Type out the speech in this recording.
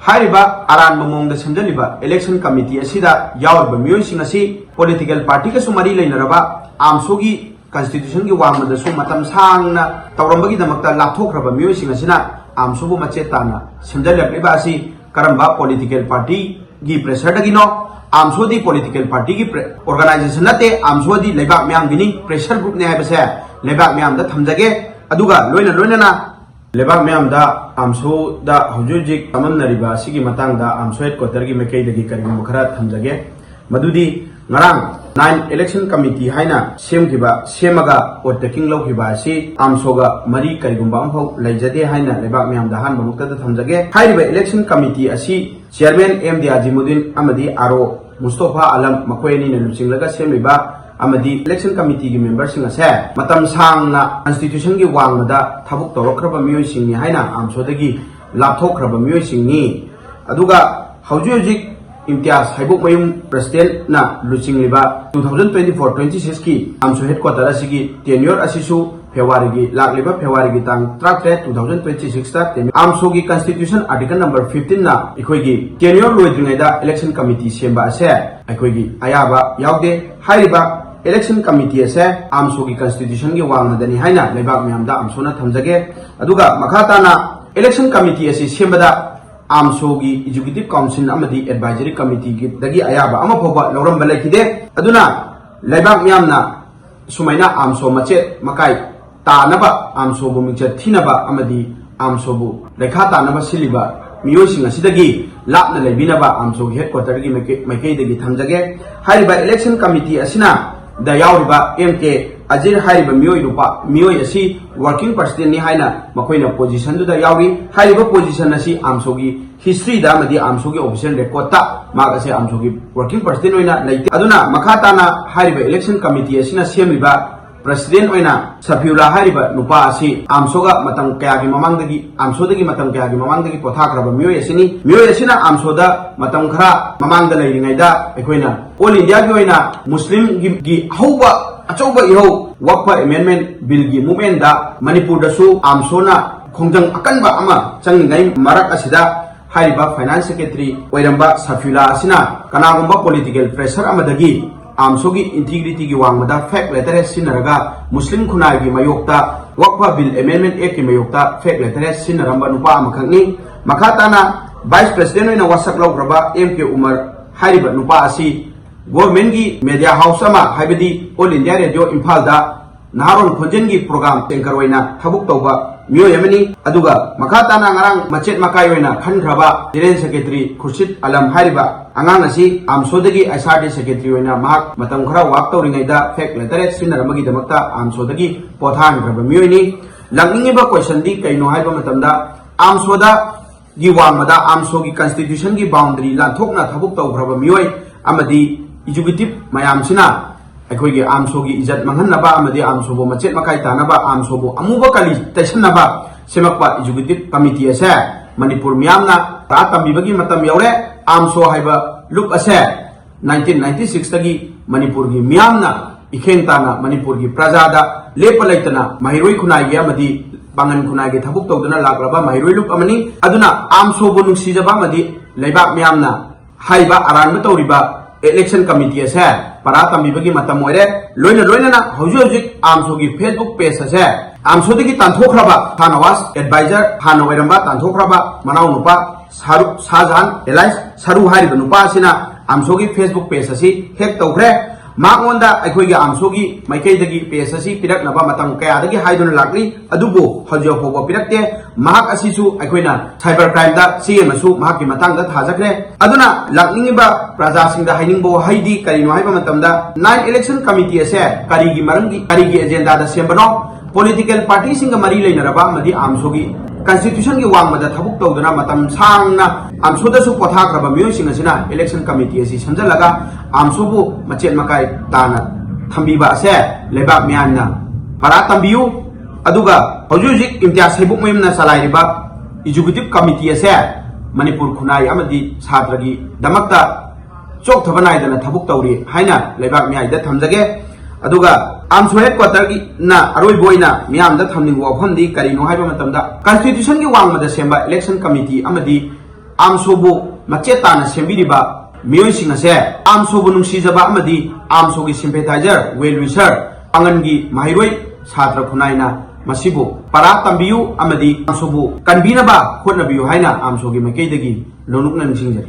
Hariba Aran Mamong the Sandaliba Election Committee Asida Yaw Bamio Singasi Political Party Kasumari Lainaraba Amsogi Constitution Wang the Sumatam Sang Taurambagi the Makta Latokra Music Asina Amsubu Machetana Sandalak Libasi Karamba Political Party Gi Presadagino Amsodi Political Party Organization Nate Amsodi Lebak Miam Vini Pressure Group Nebasa Lebak Miam the Tamjage Aduga Loina Lebak Miam da Amso da Hujujik Taman Nariba Sigi Matang da Amsoet Kotargi Mekay the Karim Mukharat Tamjage Madudi Narang 9 Election Committee Haina Sem Kiba Semaga or the King Lokiba Si Amsoga Mari Karigumbampo Lajade Haina Lebak Miam da Han Bamuka Tamjage Haiba Election Committee Asi Chairman MD Azimuddin Amadi Aro Mustafa Alam Makoyani Nusingaga Semiba Amadi Election Committee members Singase Matam Sangna Constitution Gi Wangda Tabuk Torokraba Musing Haina Amsodagi Laptokraba Musing Aduga Haujujik Imtiaz Haibuk Mayum President na Luching Liba 2024-26 ki Amso Headquarters Sigi Tenure Asisu February Lakliba February Tang Track 2026 ta Amso gi Constitution Article number 15 na Ikoigi Tenure Loidringeda Election Committee Semba Ase Ikoigi Ayaba Yaude Hariba Election Committee Ase Amso gi Constitution gi Wangadani Haina Lebak Myamda Amsona Thamjage Aduga Makhatana Election Committee Ase Sembada Amsogi Executive Council Amadi Advisory Committee Dagi Ayaba Amapoba Lauram Balakide Aduna Lebak Myamna Sumaina Amso Mache Makai Tanaba Amso Bumicha Tinaba Amadi Amsobu Lekata Naba Siliba Miosin Asidagi Lapna Lebinaba Amso Headquarters Makay Dagi Tamjage Hariba Election Committee Asina the Yauriba MK Ajir Hariba Mio Asi working person ni Haina Makoina position to the Yauri Hariba position Asi Amsogi history Damadi Amsogi official record Magase Amsogi working person like Aduna Makatana Hariba Election Committee Asina Semiba President Oina Safiula Hariba Nupa Asi Amsoga Matang Kayagi Mamangagi Amsodagi Matang Kayagi Mamangagi Potakraba Mio Yasina Amsoda Matang Kara Mamanga Lainida Equina All India Goina Muslim Gi Hova Achoba Iho Wakpa Amendment Bill Gi Mumenda Manipur Dasu Amsona Kongjang Akanba Ama Changai Marak Asida Hariba Finance Secretary Oiramba Safiula Asina Kanagumba Political Pressure Amadagi Amsogi integrity gi wangmada fact letter sinaraga Muslim khunai gi mayokta Wakfa Bill Amendment Act gi mayokta fact letter sinaramba nupa amakhangni makhatana Vice President oina wasak lograba MK Umar Hariba nupa asi government gi media house ama haibadi All India Radio Imphal da Naharon Khonjen gi program anchor oina thabuk tawba Mio Yamani Aduga Makhatana Ngarang Machet Makai oina khangraba General Secretary Khurshid Alam Hariba Angang asi Amsodagi SRD Secretary oina mahak matam khara wak tawringaida fact letter sinaramagi damakta Amsodagi pothan graba mioini langningiba question di kaino haiba matamda Amsoda gi wangmada Amsogi Constitution gi boundary lanthokna thabuk taw graba mioi amadi executive mayamsina Aikogi Amsogi Izat Manganaba Amadi Amsobo Machet Makai Tanaba Amsobo Amuba Kali Tashanaba Semakpa Executive Committee Ase Manipur Miamna Tatamibagi Matam Yaure Amso Haiba Look Ase 1996 Tagi Manipur Gi Miamna Ikentana Manipur Gi Prajada Lepalaitana Mahiroi Kunai Amadi Bangan Kunai Tabuk Todana Lagraba Mahiroi Look Amani Aduna Amsobo Nuksijaba Madi Lebak Miamna Haiba Aran Batoriba Election Committee Ase Paratam Bibagi Matamoire, Loina na Hojujik Amsogi Facebook page Ase Amsodigi Tantokraba Hanawas Advisor Hanoiramba Tantokraba Manaunupa Sajan Elias Saru Hariba Nupa Sina Amsogi Facebook page Asi Hek Tokre Makonda Aikogi Amsogi Maikadagi page Asi Pirak Naba Matang Kayadagi Haidun Lakri Adubo Hojopo Pirakte Mahak Asisu Aikoina Cybercrime da CMSU Mahaki Matang da Hajakre Aduna Lakningiba Praja Singda Hainingbo Haidi Karino Haiba Matamda 9 Election Committee Ase Karigi Marangi Karigi Agenda da Sembano Political Party Singa Mari Lainaraba Madi Amsogi Constitution gi wangmada thabuk tawduna matam sangna Amsoda su pothakraba miyosing asina Election Committee asi samjalaga Amsobu machet makai tana thambiba ase lebak mianna para tambiu aduga hojujik imtiaz hebuk mayamna salairiba Executive Committee ase Manipur khunai amadi satragi damakta chok thabanai dana thabuk tawri haina lebak miaida thamjage aduga Amso Headquarters na Aroi Boina Miam da Thamning Wafandi Karino Haiba Matamda Constitution gi wangmada semba Election Committee amadi AMSOꯕꯨ ꯃꯆꯦꯠ ꯇꯥꯅ ꯁꯦꯝꯕꯤꯔꯤꯕ ꯃꯤꯑꯣꯏꯁꯤꯡ ꯑꯁꯦ AMSOꯕꯨ ꯅꯨꯡꯁꯤꯖꯕ ꯑꯃꯗꯤ AMSOꯒꯤ ꯁꯤꯝꯄꯦꯊꯥꯏꯖꯔ well ꯋꯤꯁꯔ ꯄꯥꯡꯒꯟꯒꯤ ꯃꯍꯩꯔꯣꯏ ꯁꯥꯇ꯭ꯔ ꯈꯨꯟꯅꯥꯏꯅ ꯃꯁꯤꯕꯨ ꯄꯔꯥ ꯇꯝꯕꯤꯌꯨ ꯑꯃꯗꯤ AMSOꯕꯨ ꯀꯟꯕꯤꯅꯕ ꯍꯣꯠꯅꯕꯤꯌꯨ ꯍꯥꯏꯅ AMSOꯒꯤ ꯃꯥꯏꯀꯩꯗꯒꯤ ꯂꯣꯟꯂꯨꯛꯅ ꯅꯤꯡꯁꯤꯡꯖꯔꯤ